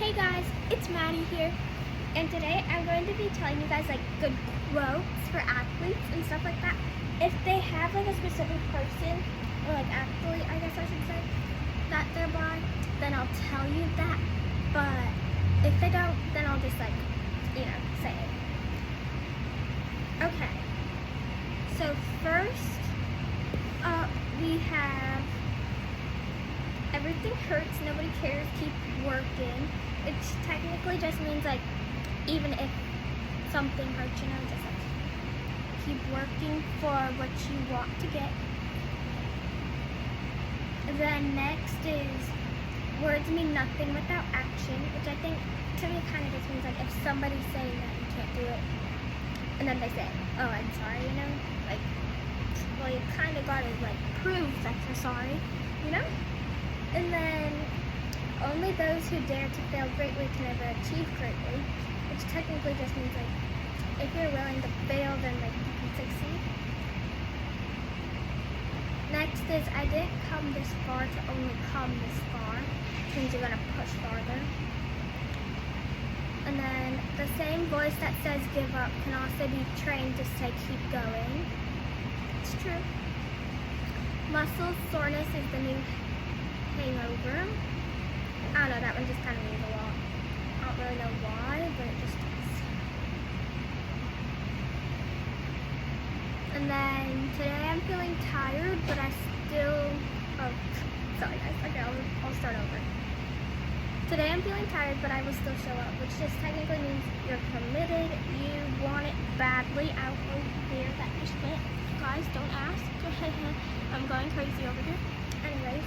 Hey guys, it's Maddie here, and today I'm going to be telling you guys like good quotes for athletes and stuff like that. If they have like a specific person, or like athlete, I guess I should say, that they're by, then I'll tell you that. But if they don't, then I'll just like, say it. Okay, so first up we have everything hurts, nobody cares, keep working. Which technically just means like, even if something hurts, just like keep working for what you want to get. Then next is words mean nothing without action, which I think to me kind of just means like if somebody's saying that you can't do it, and then they say, oh, I'm sorry, like, well, you kind of got to like prove that you're sorry, And then only those who dare to fail greatly can ever achieve greatly, which technically just means like if you're willing to fail, then like you can succeed. Next is I didn't come this far to only come this far, which means you're gonna push farther. And then the same voice that says give up can also be trained to say keep going. It's true. Muscle soreness is the new hangover. I don't know, that one just kind of means a lot. I don't really know why, but it just does. And then today I'm feeling tired, but I still, sorry guys, okay, I'll start over. Today I'm feeling tired, but I will still show up, which just technically means you're committed, you want it badly. I don't know where that just went. Guys, don't ask. I'm going crazy over here. Anyways,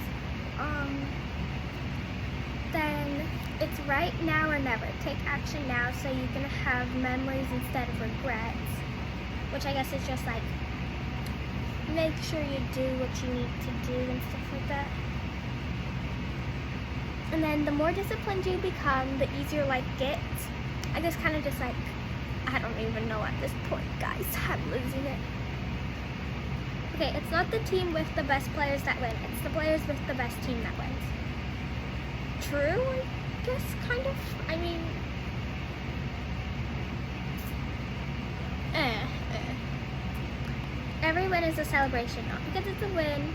then it's right now or never. Take action now so you can have memories instead of regrets, which I guess is just like make sure you do what you need to do and stuff like that. And then the more disciplined you become, the easier life gets. I guess kind of just like, I don't even know at this point, guys. I'm losing it. Okay, it's not the team with the best players that win. It's the players with the best team that wins. True, I guess, kind of. I mean, every win is a celebration, not because it's a win,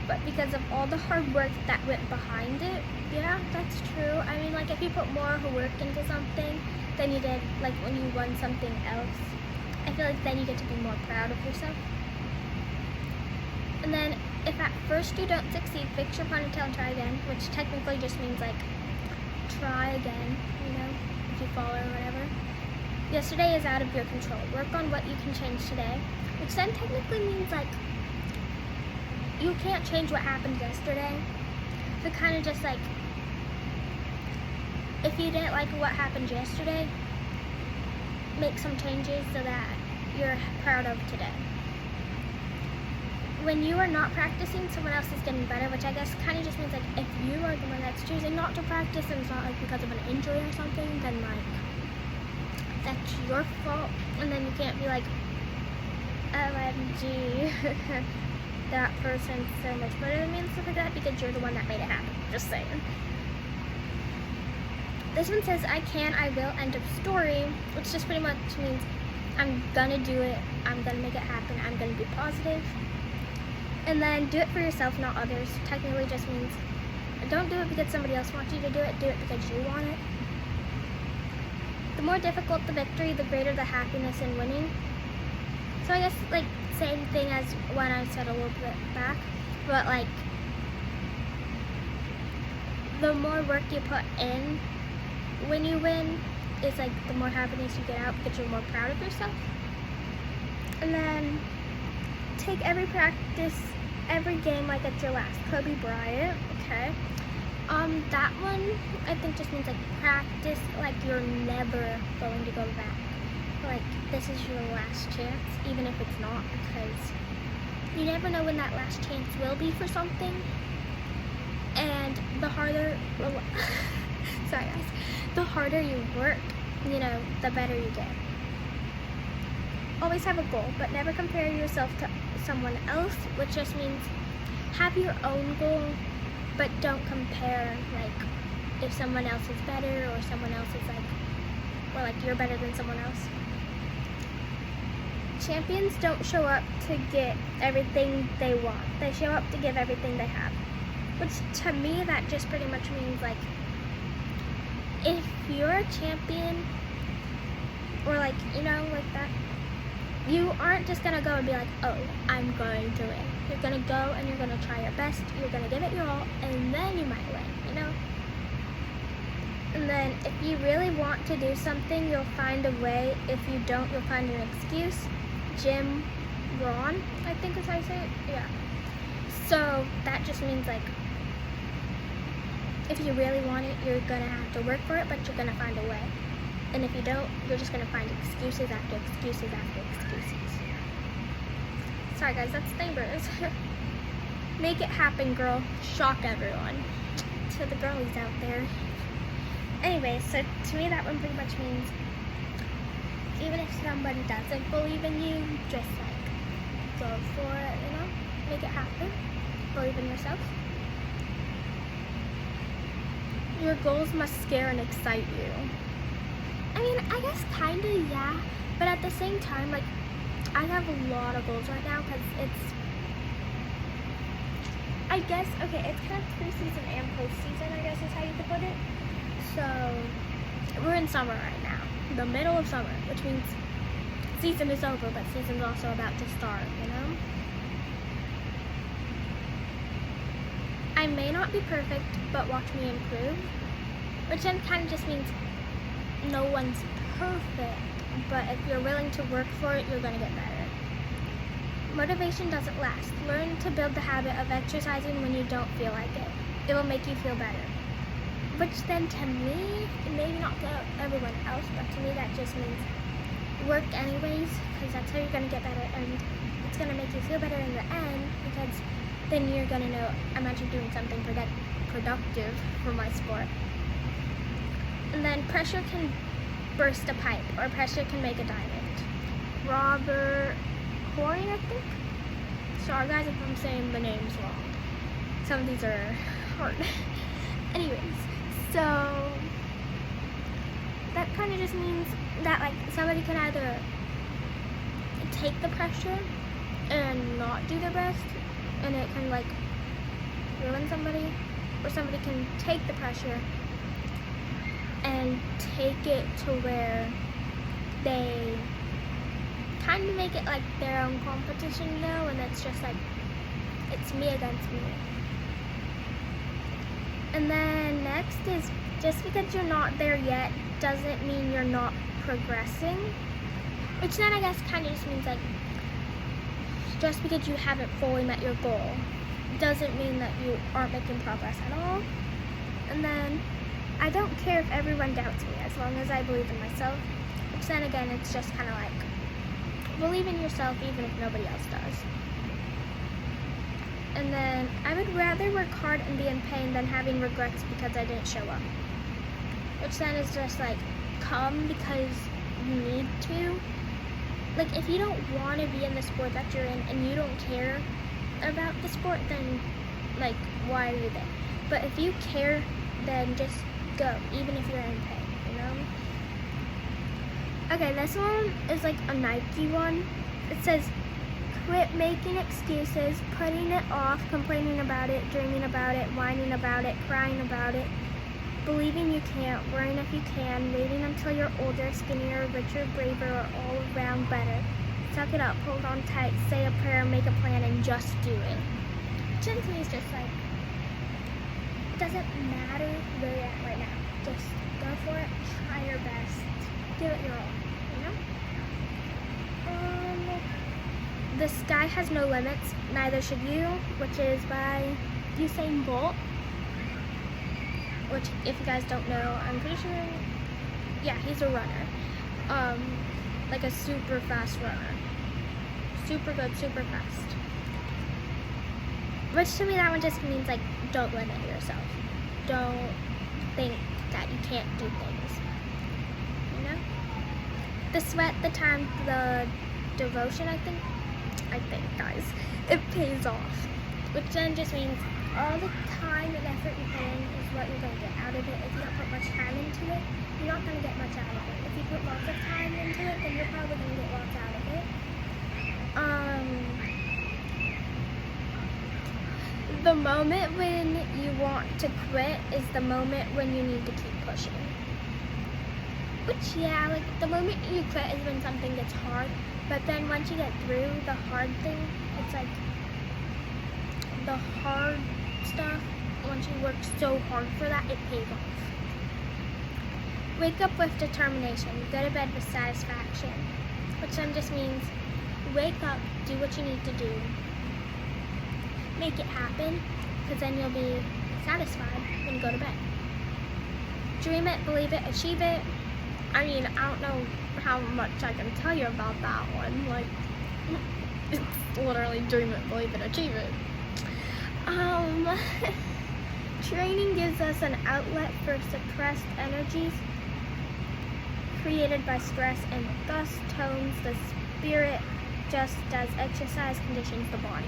but because of all the hard work that went behind it. Yeah, that's true. I mean, like, if you put more work into something than you did, like, when you won something else, I feel like then you get to be more proud of yourself. And then, if at first you don't succeed, fix your ponytail and try again, which technically just means, like, try again, if you fall or whatever. Yesterday is out of your control. Work on what you can change today, which then technically means, like, you can't change what happened yesterday. So kind of just, like, if you didn't like what happened yesterday, make some changes so that you're proud of today. When you are not practicing, someone else is getting better, which I guess kind of just means like if you are the one that's choosing not to practice and it's not like because of an injury or something, then like that's your fault, and then you can't be like, OMG, that person's so much better than me and stuff like that because you're the one that made it happen. Just saying. This one says I can, I will, end of story, which just pretty much means I'm gonna do it, I'm gonna make it happen, I'm gonna be positive. And then do it for yourself, not others. Technically just means don't do it because somebody else wants you to do it because you want it. The more difficult the victory, the greater the happiness in winning. So I guess like same thing as when I said a little bit back, but like the more work you put in when you win is like the more happiness you get out because you're more proud of yourself. And then take every practice, every game like it's your last. Kobe Bryant, okay. That one I think just means like practice like you're never going to go back. Like this is your last chance, even if it's not, because you never know when that last chance will be for something. And the harder, sorry guys, the harder you work, the better you get. Always have a goal, but never compare yourself to someone else, which just means have your own goal, but don't compare like if someone else is better or someone else is like, or like you're better than someone else. Champions don't show up to get everything they want. They show up to give everything they have. Which to me, that just pretty much means like, if you're a champion, or like, you know, like that, you aren't just gonna go and be like, oh, I'm going to win. You're gonna go and you're gonna try your best, you're gonna give it your all, and then you might win, you know? And then if you really want to do something, you'll find a way. If you don't, you'll find an excuse. Jim Rohn, I think is how you say it, yeah. So that just means like, if you really want it, you're gonna have to work for it, but you're gonna find a way. And if you don't, you're just gonna find excuses after excuses after excuses. Sorry guys, that's neighbors. Make it happen, girl. Shock everyone. To the girlies out there. Anyway, so to me that one pretty much means, even if somebody doesn't believe in you, just like, go for it, you know? Make it happen. Believe in yourself. Your goals must scare and excite you. I mean, I guess kinda, yeah, but at the same time, like, I have a lot of goals right now, because it's, I guess, okay, it's kind of preseason and postseason, I guess is how you could put it. So, we're in summer right now, the middle of summer, which means season is over, but season's also about to start, you know? I may not be perfect, but watch me improve, which then kind of just means no one's perfect, but if you're willing to work for it, you're gonna get better. Motivation doesn't last. Learn to build the habit of exercising when you don't feel like it. It will make you feel better. Which then to me, maybe not to everyone else, but to me that just means work anyways, because that's how you're gonna get better, and it's gonna make you feel better in the end, because then you're gonna know I'm actually doing something productive for my sport. And then pressure can burst a pipe, or pressure can make a diamond. Robert Horry, I think? Sorry guys if I'm saying the names wrong. Some of these are hard. Anyways, so that kind of just means that like somebody can either take the pressure and not do their best, and it can like ruin somebody, or somebody can take the pressure and take it to where they kind of make it like their own competition, you know, and it's just like, it's me against me. And then next is, just because you're not there yet doesn't mean you're not progressing, which then I guess kind of just means like, just because you haven't fully met your goal doesn't mean that you aren't making progress at all. And then I don't care if everyone doubts me, as long as I believe in myself, which then again, it's just kind of like, believe in yourself even if nobody else does. And then I would rather work hard and be in pain than having regrets because I didn't show up, which then is just like, come because you need to. Like, if you don't want to be in the sport that you're in and you don't care about the sport, then like, why are you there? But if you care, then just go, even if you're in pain, you know? Okay, this one is like a Nike one. It says, quit making excuses, putting it off, complaining about it, dreaming about it, whining about it, crying about it, believing you can't, worrying if you can, waiting until you're older, skinnier, richer, braver, or all around better. Suck it up, hold on tight, say a prayer, make a plan, and just do it. Which to me is just like, it doesn't matter where you're at right now. Just go for it, try your best, give it your all, you know? The sky has no limits, neither should you, which is by Usain Bolt. Which, if you guys don't know, I'm pretty sure, yeah, he's a runner. Like a super fast runner. Super good, super fast. Which to me, that one just means like, don't limit yourself. Don't think that you can't do things, you know? The sweat, the time, the devotion, I think, guys, it pays off. which then just means all the time and effort you put in is what you're going to get out of it. If you don't put much time into it, you're not going to get much out of it. If you put lots of time into it, then you're probably going to get lots out of it. The moment when you want to quit is the moment when you need to keep pushing. Which, yeah, like the moment you quit is when something gets hard, but then once you get through the hard thing, it's like the hard stuff, once you work so hard for that, it pays off. Wake up with determination, go to bed with satisfaction, which then just means wake up, do what you need to do, make it happen, because then you'll be satisfied when you go to bed. Dream it, believe it, achieve it. I mean, I don't know how much I can tell you about that one. Like, it's literally dream it, believe it, achieve it. Training gives us an outlet for suppressed energies created by stress and thus tones the spirit just as exercise conditions the body.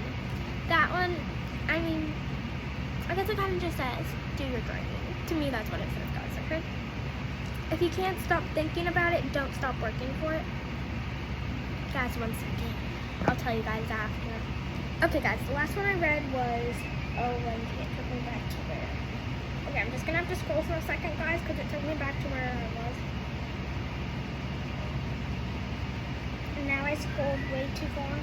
That one, I mean, I guess it kind of just says, do your training. To me, that's what it says, guys, okay? If you can't stop thinking about it, don't stop working for it. Guys, 1 second. I'll tell you guys after. Okay, guys, the last one I read was, oh, when it took me back to where? Okay, I'm just gonna have to scroll for a second, guys, because it took me back to where I was. And now I scrolled way too far.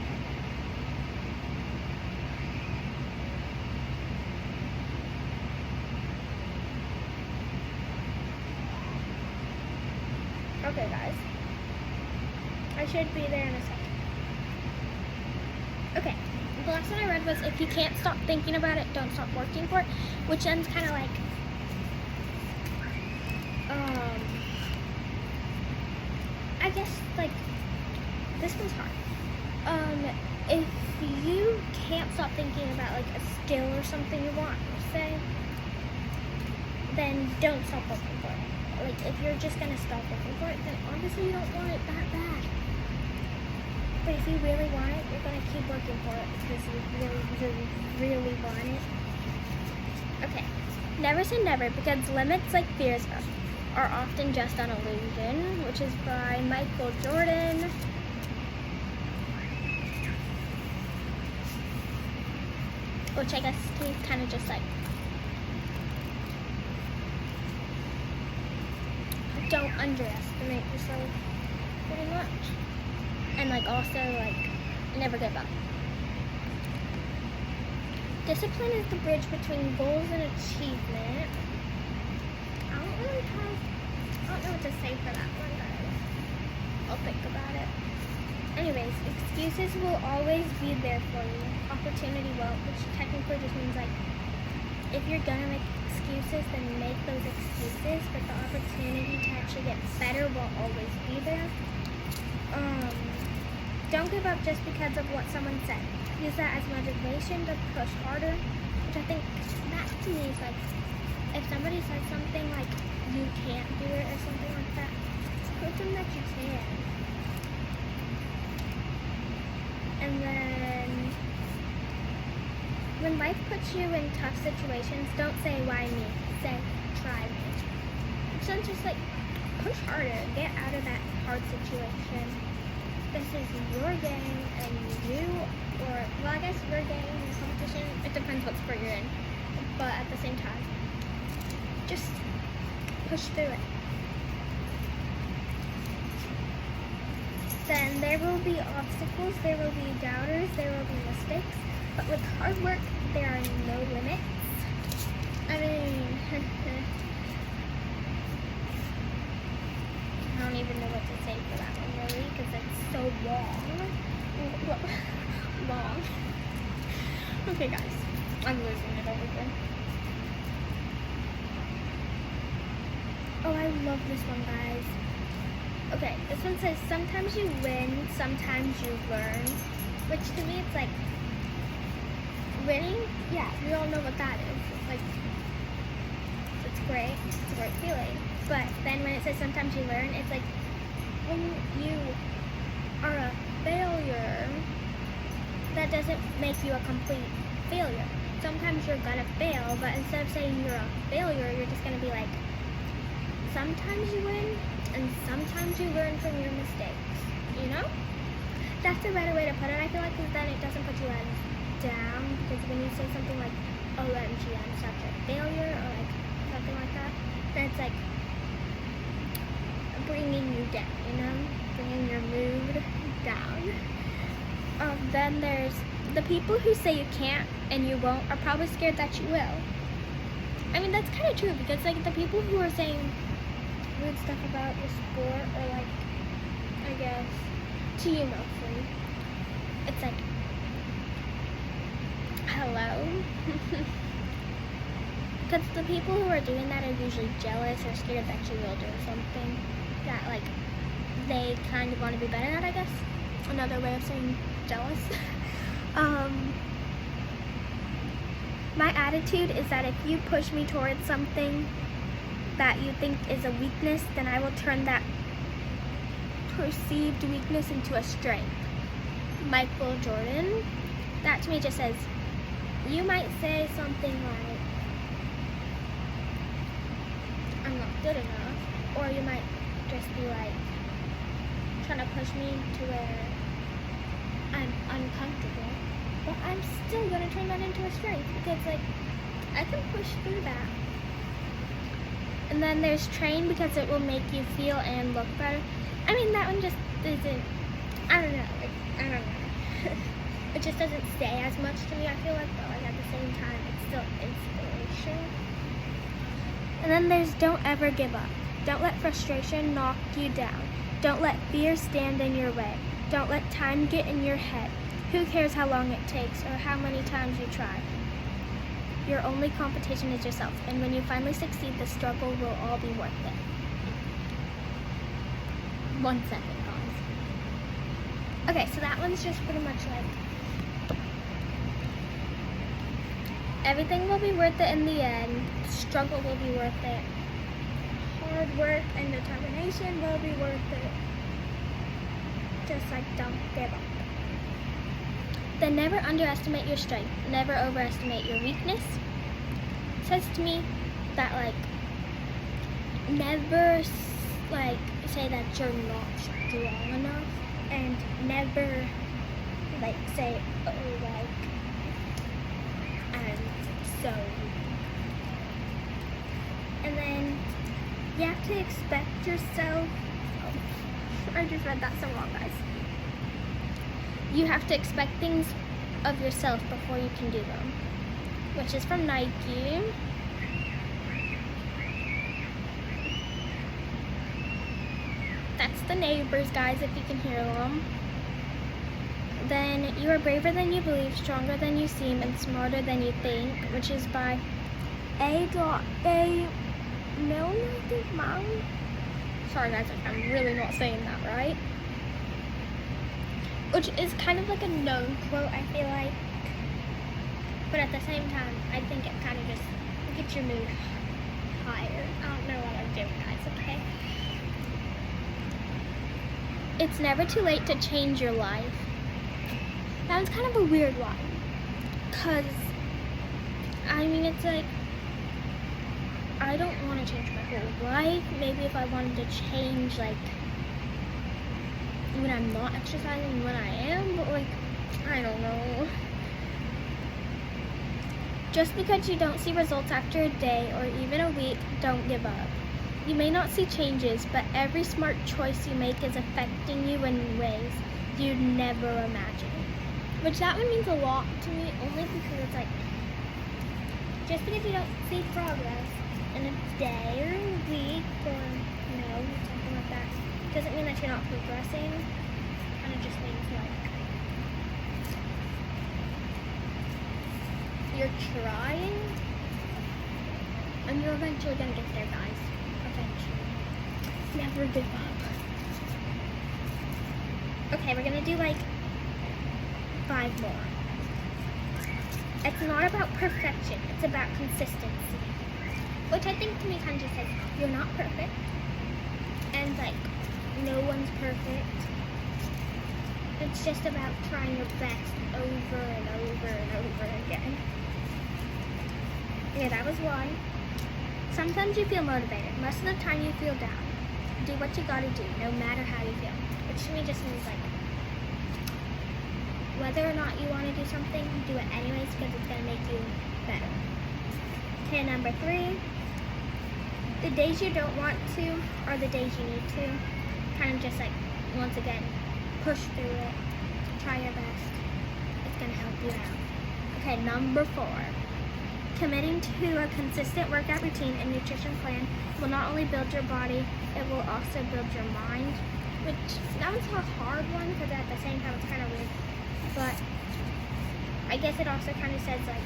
Okay, guys. I should be there in a second. Okay, the last one I read was, if you can't stop thinking about it, don't stop working for it, which ends kind of like, I guess, like, this one's hard. If you can't stop thinking about, like, a skill or something you want to say, then don't stop working for it. Like, if you're just gonna stop working for it, then obviously you don't want it that bad. But if you really want it, you're gonna keep working for it because you really want it. Okay, never say never, because limits, like fears, are often just an illusion, which is by Michael Jordan. Which I guess he's kind of just like, don't underestimate yourself very much, and like also like never give up. Discipline is the bridge between goals and achievement. I don't know what to say for that one, guys. I'll think about it. Anyways, excuses will always be there for you. Opportunity won't, which technically just means like, if you're gonna make excuses, then make those excuses, but the opportunity to actually get better will always be there. Don't give up just because of what someone said. Use that as motivation to push harder, which I think that to me is like, if somebody says something like, you can't do it or something like that, prove them that you can. And then, when life puts you in tough situations, don't say, why me? Say, try me. So just like, push harder, get out of that hard situation. This is your game, and well, I guess your game, your competition, it depends what sport you're in. But at the same time, just push through it. Then there will be obstacles, there will be doubters, there will be mistakes, but with hard work, there are no limits. I mean, I don't even know what to say for that one, really, because it's so long. Long. Okay, guys, I'm losing it over here. Oh, I love this one, guys. Okay, this one says, sometimes you win, sometimes you learn, which to me, it's like, winning, yeah, we all know what that is. It's like, it's great, it's a great feeling. But then when it says sometimes you learn, it's like, when you are a failure, that doesn't make you a complete failure. sometimes you're gonna fail, but instead of saying you're a failure, you're just gonna be like, sometimes you win, and sometimes you learn from your mistakes, you know? That's a better way to put it, I feel like, because then it doesn't put you as down, because when you say something like, OMG, I'm such a failure, or like something like that, then it's like bringing you down, you know? Bringing your mood down. Then there's the people who say you can't and you won't are probably scared that you will. I mean, that's kind of true, because like the people who are saying weird stuff about your sport, or like, I guess, to you mostly, it's like, hello? Because the people who are doing that are usually jealous or scared that you will do something that like they kind of want to be better at, I guess. Another way of saying jealous. My attitude is that if you push me towards something that you think is a weakness, then I will turn that perceived weakness into a strength. Michael Jordan, that to me just says, you might say something like, I'm not good enough, or you might just be like, trying to push me to where I'm uncomfortable, but I'm still going to turn that into a strength, because like, I can push through that. And then there's train, because it will make you feel and look better. I mean, that one just isn't, I don't know, it just doesn't say as much to me, I feel like, but like at the same time, it's still inspirational. And then there's don't ever give up. Don't let frustration knock you down. Don't let fear stand in your way. Don't let time get in your head. Who cares how long it takes or how many times you try? Your only competition is yourself, and when you finally succeed, the struggle will all be worth it. 1 second, guys. Okay, so that one's just pretty much like, everything will be worth it in the end. Struggle will be worth it. Hard work and determination will be worth it. Just like, don't give up. Then never underestimate your strength. Never overestimate your weakness. It says to me that like, never like say that you're not strong enough, and never like say, oh, like, I'm so weak. And then you have to expect yourself, I just read that so wrong, guys. You have to expect things of yourself before you can do them, which is from Nike. That's the neighbors, guys, if you can hear them. Then you are braver than you believe, stronger than you seem, and smarter than you think, which is by A. Milner, I think, Mom. Sorry, guys, I'm really not saying that right. Which is kind of like a known quote, I feel like. But at the same time, I think it kind of just gets your mood higher. I don't know what I'm doing, guys, okay? It's never too late to change your life. That was kind of a weird one. Because, I mean, it's like, I don't want to change my whole life. Maybe if I wanted to change, like, when I'm not exercising and when I am, but like, I don't know. Just because you don't see results after a day or even a week, don't give up. You may not see changes, but every smart choice you make is affecting you in ways you'd never imagine. Which that one means a lot to me, only because it's like, just because you don't see progress in a day or a week or, you know, something like that, doesn't mean that you're not progressing, and it just means like you're trying, and you're eventually gonna get there, guys. Eventually. Never give up. Okay, we're gonna do like 5 more. It's not about perfection, it's about consistency. Which I think to me kind of just says, you're not perfect, and like, no one's perfect. It's just about trying your best over and over and over again. Okay, that was one. Sometimes you feel motivated. Most of the time you feel down. Do what you gotta do, no matter how you feel. Which to me just means like, whether or not you want to do something, do it anyways because it's gonna make you better. Okay, number 3. The days you don't want to are the days you need to. Kind of just like, once again, push through it. Try your best. It's gonna help you out. Okay, number 4. Committing to a consistent workout routine and nutrition plan will not only build your body, it will also build your mind. Which, that one's a hard one because at the same time it's kind of weird. But I guess it also kind of says like,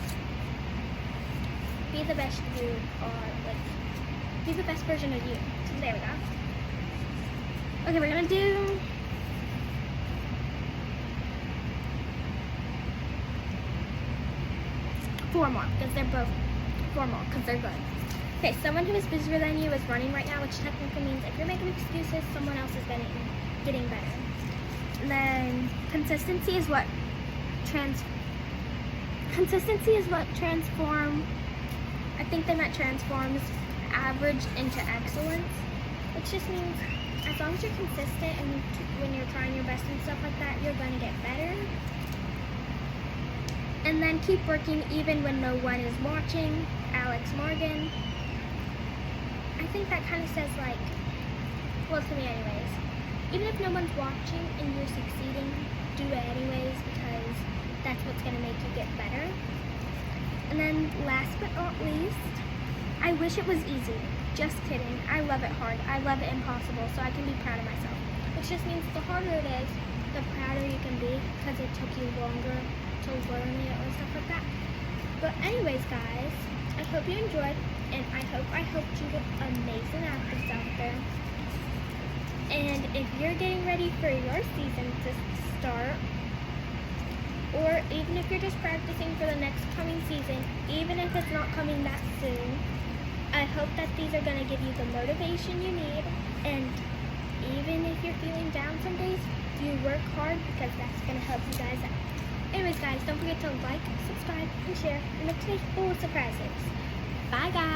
be the best you are, like, be the best version of you. So there we go. Okay, we're gonna do four more because they're good. Okay, someone who is busier than you is running right now, which technically means if you're making excuses, someone else is getting better. And then consistency is what transforms. I think they meant transforms average into excellence, which just means as long as you're consistent and when you're trying your best and stuff like that, you're going to get better. And then keep working even when no one is watching. Alex Morgan. I think that kind of says like, well, to me anyways, even if no one's watching and you're succeeding, do it anyways because that's what's going to make you get better. And then last but not least, I wish it was easy. Just kidding. I love it hard. I love it impossible, so I can be proud of myself. Which just means the harder it is, the prouder you can be because it took you longer to learn it or stuff like that. But anyways, guys, I hope you enjoyed, and I helped you get amazing athletes out there. And if you're getting ready for your season to start, or even if you're just practicing for the next coming season, even if it's not coming that soon, I hope that these are going to give you the motivation you need. And even if you're feeling down some days, you work hard because that's going to help you guys out. Anyways, guys, don't forget to like, subscribe, and share, and look today full of surprises. Bye, guys.